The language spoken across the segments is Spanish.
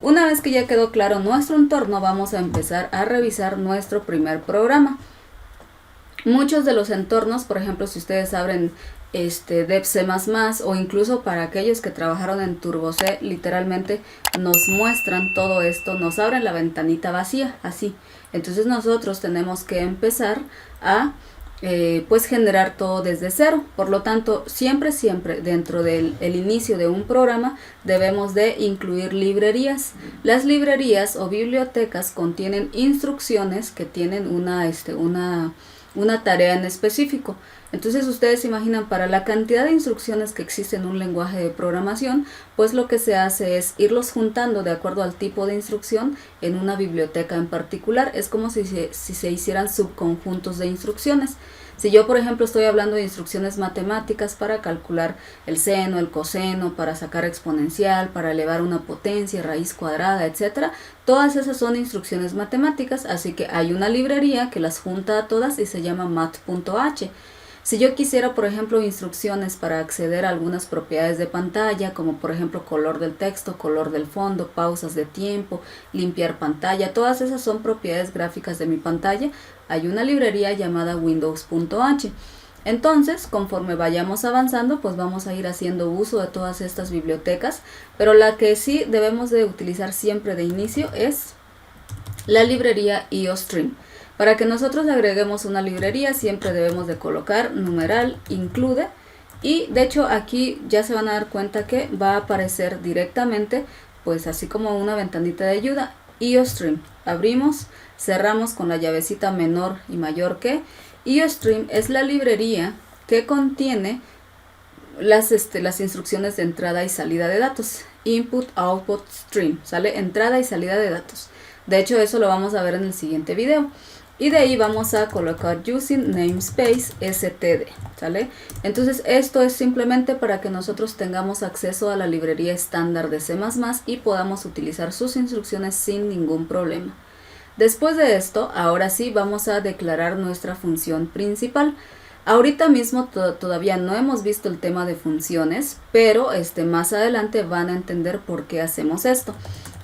Una vez que ya quedó claro nuestro entorno, vamos a empezar a revisar nuestro primer programa. Muchos de los entornos, por ejemplo, si ustedes abren Dev C++ o incluso para aquellos que trabajaron en Turbo C, literalmente nos muestran todo esto, nos abren la ventanita vacía, así. Entonces nosotros tenemos que empezar a pues generar todo desde cero. Por lo tanto, siempre dentro del inicio de un programa debemos de incluir librerías. Las librerías o bibliotecas contienen instrucciones que tienen una tarea en específico. Entonces ustedes se imaginan, para la cantidad de instrucciones que existe en un lenguaje de programación, pues lo que se hace es irlos juntando de acuerdo al tipo de instrucción en una biblioteca en particular. Es como si se hicieran subconjuntos de instrucciones. Si yo, por ejemplo, estoy hablando de instrucciones matemáticas para calcular el seno, el coseno, para sacar exponencial, para elevar una potencia, raíz cuadrada, etc., todas esas son instrucciones matemáticas, así que hay una librería que las junta a todas y se llama math.h. Si yo quisiera, por ejemplo, instrucciones para acceder a algunas propiedades de pantalla, como por ejemplo color del texto, color del fondo, pausas de tiempo, limpiar pantalla, todas esas son propiedades gráficas de mi pantalla, hay una librería llamada windows.h. Entonces, conforme vayamos avanzando, pues vamos a ir haciendo uso de todas estas bibliotecas, pero la que sí debemos de utilizar siempre de inicio es la librería IOStream. Para que nosotros agreguemos una librería siempre debemos de colocar numeral include, y de hecho aquí ya se van a dar cuenta que va a aparecer directamente, pues así como una ventanita de ayuda, IOStream. Abrimos, cerramos con la llavecita menor y mayor que. IOStream es la librería que contiene las instrucciones de entrada y salida de datos. Input, output, stream, ¿sale? Entrada y salida de datos. De hecho, eso lo vamos a ver en el siguiente video. Y de ahí vamos a colocar using namespace std, ¿sale? Entonces esto es simplemente para que nosotros tengamos acceso a la librería estándar de C++ y podamos utilizar sus instrucciones sin ningún problema. Después de esto, ahora sí vamos a declarar nuestra función principal. Ahorita mismo todavía no hemos visto el tema de funciones, pero más adelante van a entender por qué hacemos esto.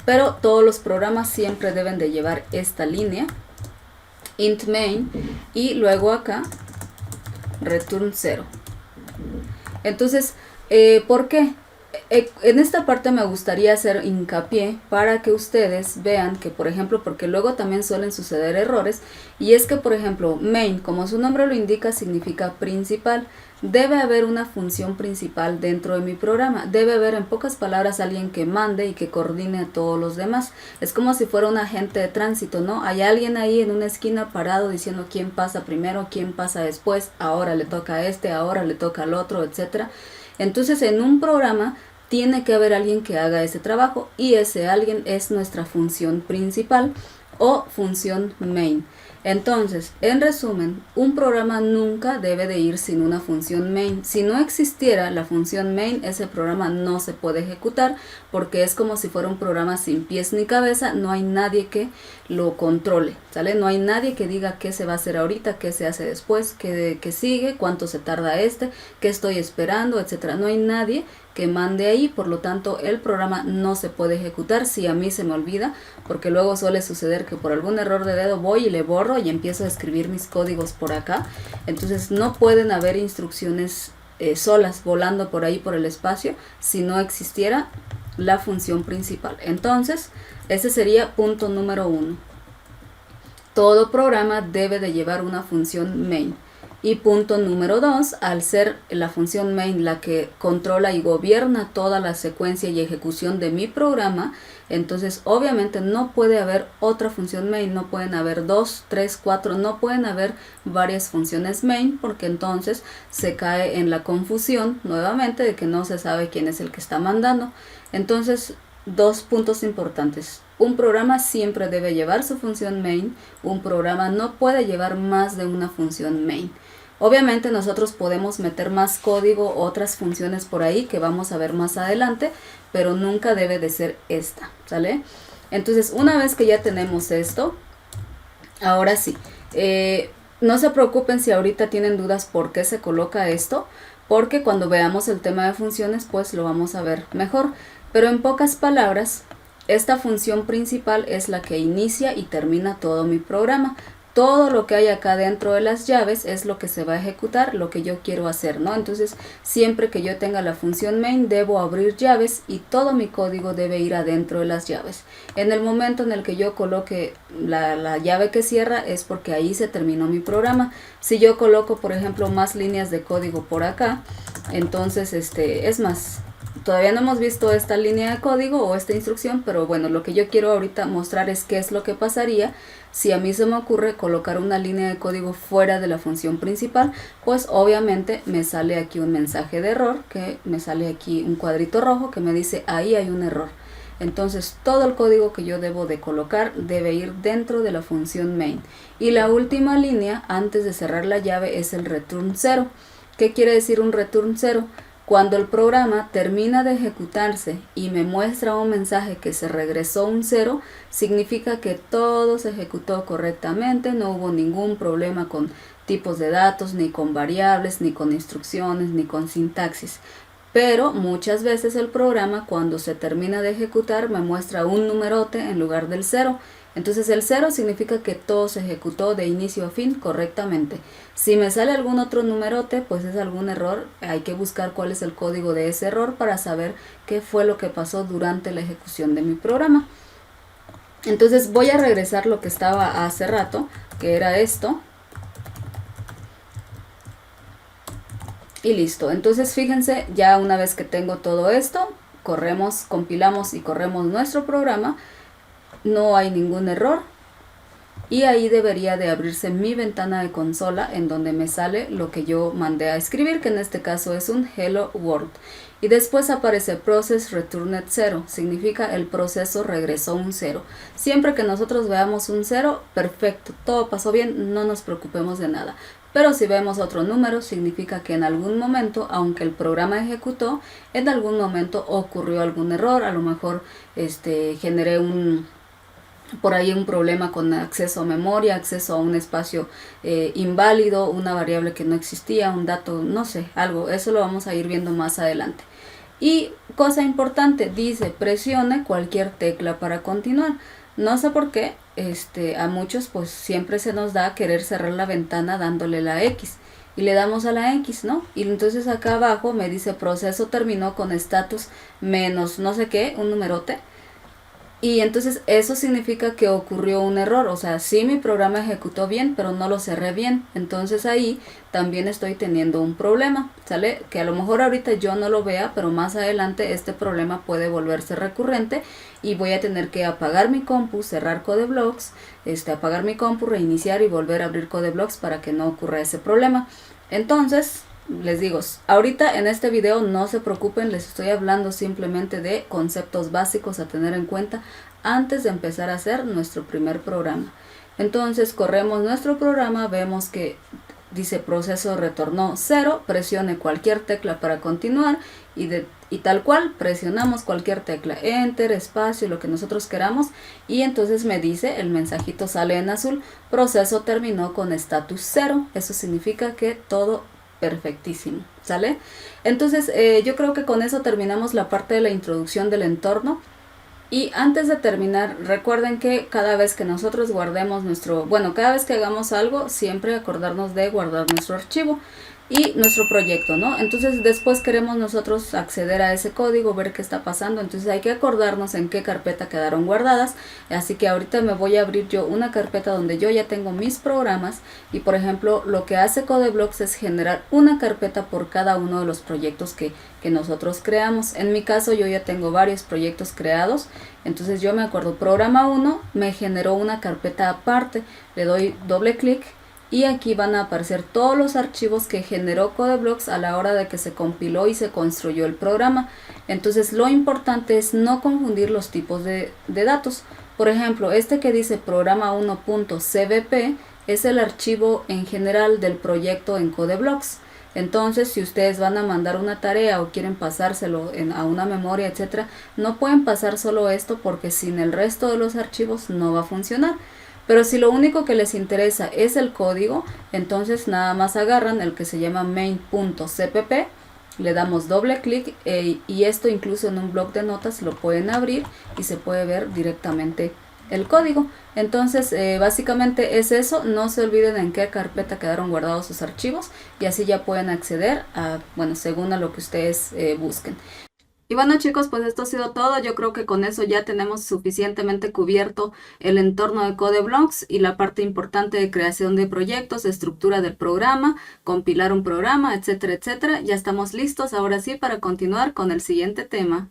Pero todos los programas siempre deben de llevar esta línea, int main, y luego acá return 0. Entonces, ¿por qué? En esta parte me gustaría hacer hincapié para que ustedes vean que, por ejemplo, porque luego también suelen suceder errores, y es que, por ejemplo, main, como su nombre lo indica, significa principal. Debe haber una función principal dentro de mi programa. Debe haber, en pocas palabras, alguien que mande y que coordine a todos los demás. Es como si fuera un agente de tránsito, ¿no? Hay alguien ahí en una esquina parado diciendo quién pasa primero, quién pasa después, ahora le toca a este, ahora le toca al otro, etc. Entonces, en un programa tiene que haber alguien que haga ese trabajo, y ese alguien es nuestra función principal o función main. Entonces, en resumen, un programa nunca debe de ir sin una función main. Si no existiera la función main, ese programa no se puede ejecutar, porque es como si fuera un programa sin pies ni cabeza. No hay nadie que lo controle, ¿sale? No hay nadie que diga qué se va a hacer ahorita, qué se hace después, qué sigue, cuánto se tarda qué estoy esperando, etcétera. No hay nadie que mande ahí, por lo tanto el programa no se puede ejecutar si a mí se me olvida, porque luego suele suceder que por algún error de dedo voy y le borro y empiezo a escribir mis códigos por acá. Entonces no pueden haber instrucciones solas volando por ahí por el espacio si no existiera la función principal. Entonces ese sería punto número 1. Todo programa debe de llevar una función main. Y punto número 2, al ser la función main la que controla y gobierna toda la secuencia y ejecución de mi programa, entonces obviamente no puede haber otra función main, no pueden haber 2, 3, 4, no pueden haber varias funciones main, porque entonces se cae en la confusión nuevamente de que no se sabe quién es el que está mandando. Entonces, dos puntos importantes. Un programa siempre debe llevar su función main, un programa no puede llevar más de una función main. Obviamente nosotros podemos meter más código, otras funciones por ahí que vamos a ver más adelante, pero nunca debe de ser esta, ¿sale? Entonces, una vez que ya tenemos esto, ahora sí, no se preocupen si ahorita tienen dudas por qué se coloca esto, porque cuando veamos el tema de funciones, pues lo vamos a ver mejor. Pero en pocas palabras, esta función principal es la que inicia y termina todo mi programa. Todo lo que hay acá dentro de las llaves es lo que se va a ejecutar, lo que yo quiero hacer, ¿no? Entonces, siempre que yo tenga la función main, debo abrir llaves y todo mi código debe ir adentro de las llaves. En el momento en el que yo coloque la llave que cierra es porque ahí se terminó mi programa. Si yo coloco, por ejemplo, más líneas de código por acá, entonces, es más, todavía no hemos visto esta línea de código o esta instrucción, pero bueno, lo que yo quiero ahorita mostrar es qué es lo que pasaría si a mí se me ocurre colocar una línea de código fuera de la función principal. Pues obviamente me sale aquí un mensaje de error, que me sale aquí un cuadrito rojo que me dice ahí hay un error. Entonces todo el código que yo debo de colocar debe ir dentro de la función main. Y la última línea antes de cerrar la llave es el return 0. ¿Qué quiere decir un return 0? Cuando el programa termina de ejecutarse y me muestra un mensaje que se regresó un 0, significa que todo se ejecutó correctamente, no hubo ningún problema con tipos de datos, ni con variables, ni con instrucciones, ni con sintaxis. Pero muchas veces el programa cuando se termina de ejecutar me muestra un numerote en lugar del 0. Entonces el 0 significa que todo se ejecutó de inicio a fin correctamente. Si me sale algún otro numerote, pues es algún error. Hay que buscar cuál es el código de ese error para saber qué fue lo que pasó durante la ejecución de mi programa. Entonces voy a regresar lo que estaba hace rato, que era esto. Y listo. Entonces fíjense, ya una vez que tengo todo esto, corremos, compilamos y corremos nuestro programa. No hay ningún error y ahí debería de abrirse mi ventana de consola en donde me sale lo que yo mandé a escribir, que en este caso es un Hello World, y después aparece Process Returned 0, significa el proceso regresó un 0. Siempre que nosotros veamos un 0, perfecto, todo pasó bien, no nos preocupemos de nada. Pero si vemos otro número, significa que en algún momento, aunque el programa ejecutó, en algún momento ocurrió algún error. A lo mejor generé por ahí un problema con acceso a memoria, acceso a un espacio inválido, una variable que no existía, un dato, no sé, algo. Eso lo vamos a ir viendo más adelante. Y cosa importante, dice presione cualquier tecla para continuar. No sé por qué, a muchos pues siempre se nos da querer cerrar la ventana dándole la X. Y le damos a la X, ¿no? Y entonces acá abajo me dice proceso terminó con status menos no sé qué, un numerote. Y entonces eso significa que ocurrió un error, o sea, sí mi programa ejecutó bien, pero no lo cerré bien. Entonces ahí también estoy teniendo un problema, ¿sale? Que a lo mejor ahorita yo no lo vea, pero más adelante este problema puede volverse recurrente y voy a tener que apagar mi compu, cerrar CodeBlocks, apagar mi compu, reiniciar y volver a abrir CodeBlocks para que no ocurra ese problema. Entonces, les digo, ahorita en este video no se preocupen, les estoy hablando simplemente de conceptos básicos a tener en cuenta antes de empezar a hacer nuestro primer programa. Entonces corremos nuestro programa, vemos que dice proceso retornó 0, presione cualquier tecla para continuar y tal cual presionamos cualquier tecla, enter, espacio, lo que nosotros queramos, y entonces me dice, el mensajito sale en azul, proceso terminó con status 0, eso significa que todo perfectísimo, ¿sale? Entonces yo creo que con eso terminamos la parte de la introducción del entorno. Y antes de terminar, recuerden que cada vez que nosotros guardemos cada vez que hagamos algo, siempre acordarnos de guardar nuestro archivo y nuestro proyecto, ¿no? Entonces después queremos nosotros acceder a ese código, ver qué está pasando, entonces hay que acordarnos en qué carpeta quedaron guardadas. Así que ahorita me voy a abrir yo una carpeta donde yo ya tengo mis programas y por ejemplo lo que hace CodeBlocks es generar una carpeta por cada uno de los proyectos que nosotros creamos. En mi caso yo ya tengo varios proyectos creados, entonces yo me acuerdo, programa 1 me generó una carpeta aparte, le doy doble clic y aquí van a aparecer todos los archivos que generó CodeBlocks a la hora de que se compiló y se construyó el programa. Entonces lo importante es no confundir los tipos de datos. Por ejemplo, este que dice programa 1.cbp es el archivo en general del proyecto en CodeBlocks. Entonces, si ustedes van a mandar una tarea o quieren pasárselo a una memoria, etcétera, no pueden pasar solo esto porque sin el resto de los archivos no va a funcionar. Pero si lo único que les interesa es el código, entonces nada más agarran el que se llama main.cpp Le damos doble clic y esto incluso en un bloc de notas lo pueden abrir y se puede ver directamente el código. Entonces básicamente es eso. No se olviden en qué carpeta quedaron guardados sus archivos y así ya pueden acceder a, bueno, según a lo que ustedes busquen. Y bueno chicos, pues esto ha sido todo. Yo creo que con eso ya tenemos suficientemente cubierto el entorno de CodeBlocks y la parte importante de creación de proyectos, estructura del programa, compilar un programa, etcétera, etcétera. Ya estamos listos ahora sí para continuar con el siguiente tema.